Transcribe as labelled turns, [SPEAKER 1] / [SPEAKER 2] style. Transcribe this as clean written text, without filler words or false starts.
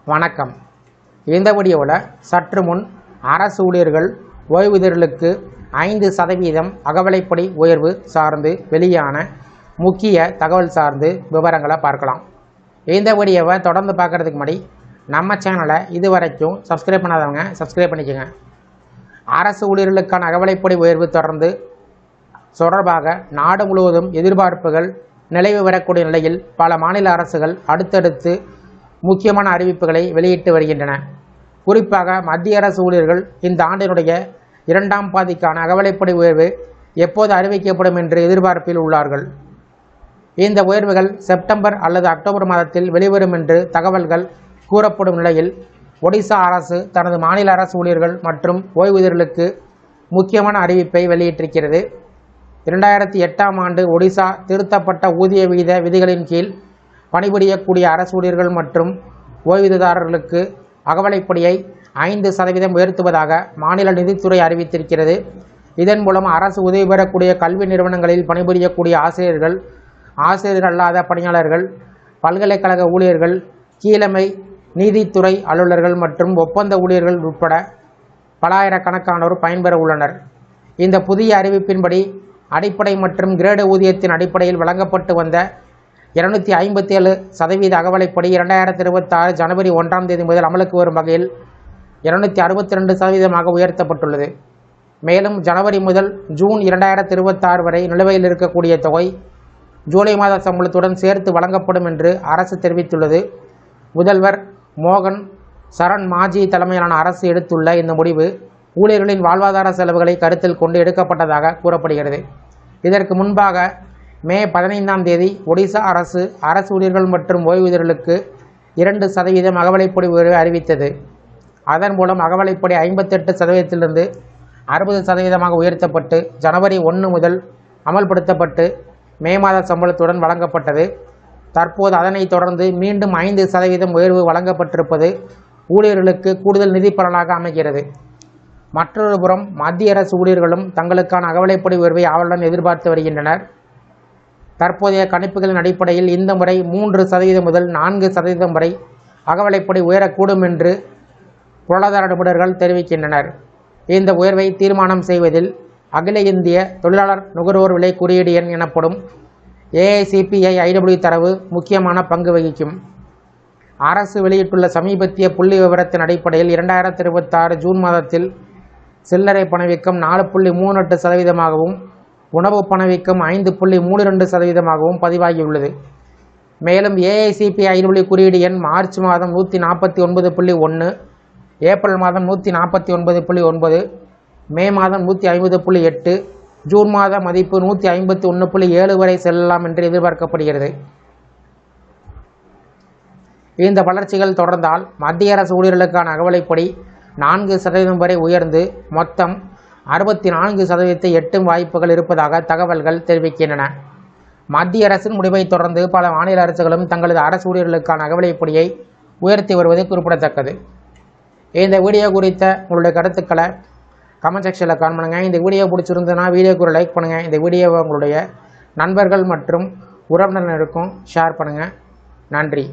[SPEAKER 1] வணக்கம். இந்த வீடியோவில் சற்று முன் அரசு ஊழியர்கள் ஓய்வூதியர்களுக்கு 5% அகவிலைப்படி உயர்வு சார்ந்து வெளியான முக்கிய தகவல் சார்ந்து விவரங்களை பார்க்கலாம். இந்த வீடியோவை தொடர்ந்து பார்க்குறதுக்கு முன்னாடி நம்ம சேனலை இதுவரைக்கும் சப்ஸ்கிரைப் பண்ணாதவங்க சப்ஸ்கிரைப் பண்ணிக்கோங்க. அரசு ஊழியர்களுக்கான அகவிலைப்படி உயர்வு தொடர்பாக நாடு முழுவதும் எதிர்பார்ப்புகள் நிலவி வரக்கூடிய நிலையில் பல மாநில அரசுகள் அடுத்தடுத்து முக்கியமான அறிவிப்புகளை வெளியிட்டு வருகின்றன. குறிப்பாக மத்திய அரசு ஊழியர்கள் இந்த ஆண்டினுடைய 2ஆம் பாதிக்கான அகவிலைப்படி உயர்வு எப்போது அறிவிக்கப்படும் என்று எதிர்பார்ப்பில் உள்ளார்கள். இந்த உயர்வுகள் செப்டம்பர் அல்லது அக்டோபர் மாதத்தில் வெளிவரும் என்று தகவல்கள் கூறப்படும் நிலையில் ஒடிசா அரசு தனது மாநில அரசு ஊழியர்கள் மற்றும் ஓய்வூதியர்களுக்கு முக்கியமான அறிவிப்பை வெளியிட்டிருக்கிறது. 2008ஆம் ஆண்டு ஒடிசா திருத்தப்பட்ட ஊதிய விகித விதிகளின் கீழ் பணிபுரியக்கூடிய அரசு ஊழியர்கள் மற்றும் ஓய்வூதியதாரர்களுக்கு அகவிலைப்படியை 5% உயர்த்துவதாக மாநில நிதித்துறை அறிவித்திருக்கிறது. இதன் மூலம் அரசு உதவி பெறக்கூடிய கல்வி நிறுவனங்களில் பணிபுரியக்கூடிய ஆசிரியர்கள், ஆசிரியர் அல்லாத பணியாளர்கள், பல்கலைக்கழக ஊழியர்கள், கீழமை நீதித்துறை அலுவலர்கள் மற்றும் ஒப்பந்த ஊழியர்கள் உட்பட பல ஆயிரக்கணக்கானோர் பயன்பெற உள்ளனர். இந்த புதிய அறிவிப்பின்படி அடிப்படை மற்றும் கிரேடு ஊதியத்தின் அடிப்படையில் வழங்கப்பட்டு வந்த 257% அகவிலைப்படி 2026 ஜனவரி 1ஆம் தேதி முதல் அமலுக்கு வரும் வகையில் 262% உயர்த்தப்பட்டுள்ளது. மேலும் ஜனவரி முதல் ஜூன் 2026 வரை நிலுவையில் இருக்கக்கூடிய தொகை ஜூலை மாத சம்பளத்துடன் சேர்த்து வழங்கப்படும் என்று அரசு தெரிவித்துள்ளது. முதல்வர் மோகன் சரண் மாஜி தலைமையிலான அரசு எடுத்துள்ள இந்த முடிவு ஊழியர்களின் வாழ்வாதார செலவுகளை கருத்தில் கொண்டு எடுக்கப்பட்டதாக கூறப்படுகிறது. இதற்கு முன்பாக மே 15ஆம் தேதி ஒடிசா அரசு ஊழியர்கள் மற்றும் ஓய்வூதியர்களுக்கு 2% அகவிலைப்படி உயர்வை அறிவித்தது. அதன் மூலம் அகவிலைப்படி 58%லிருந்து 60% உயர்த்தப்பட்டு ஜனவரி 1 முதல் அமல்படுத்தப்பட்டு மே மாத சம்பளத்துடன் வழங்கப்பட்டது. தற்போது அதனைத் தொடர்ந்து மீண்டும் 5% உயர்வு வழங்கப்பட்டிருப்பது ஊழியர்களுக்கு கூடுதல் நிதி பலனாக அமைகிறது. மற்றொரு புறம் மத்திய அரசு ஊழியர்களும் தங்களுக்கான அகவிலைப்படி உயர்வை ஆவலுடன் எதிர்பார்த்து வருகின்றனர். தற்போதைய கணிப்புகளின் அடிப்படையில் இந்த முறை 3% முதல் 4% வரை அகவிலைப்படி உயரக்கூடும் என்று பொருளாதார நிபுணர்கள் தெரிவிக்கின்றனர். இந்த உயர்வை தீர்மானம் செய்வதில் அகில இந்திய தொழிலாளர் நுகர்வோர் விலை குறியீடு எண் எனப்படும் AICPI-IW தரவு முக்கியமான பங்கு வகிக்கும். அரசு வெளியிட்டுள்ள சமீபத்திய புள்ளி விவரத்தின் அடிப்படையில் 2026 ஜூன் மாதத்தில் சில்லறை பணவீக்கம் 4.38%ஆகவும் உணவு பணவீக்கம் 5.32%ஆகவும் பதிவாகியுள்ளது. மேலும் AICPI-IW குறியீடு எண் மார்ச் மாதம் 149.1, ஏப்ரல் மாதம் 149.9, மே மாதம் 150.8, ஜூன் மாத மதிப்பு 151.7 வரை செல்லலாம் என்று எதிர்பார்க்கப்படுகிறது. இந்த வளர்ச்சிகள் தொடர்ந்தால் மத்திய அரசு ஊழியர்களுக்கான அகவிலைப்படி 4% வரை உயர்ந்து மொத்தம் 64% எட்டும் வாய்ப்புகள் இருப்பதாக தகவல்கள் தெரிவிக்கின்றன. மத்திய அரசின் முடிவை தொடர்ந்து பல மாநில அரசுகளும் தங்களது அரசு ஊழியர்களுக்கான அகவிலைப்படியை உயர்த்தி வருவது குறிப்பிடத்தக்கது. இந்த வீடியோ குறித்த உங்களுடைய கருத்துக்களை கமெண்ட் செக்ஷனில் கமெண்ட் பண்ணுங்கள். இந்த வீடியோ பிடிச்சிருந்ததுன்னா வீடியோக்கு ஒரு லைக் பண்ணுங்கள். இந்த வீடியோவை உங்களுடைய நண்பர்கள் மற்றும் உறவினர்களுக்கும் ஷேர் பண்ணுங்கள். நன்றி.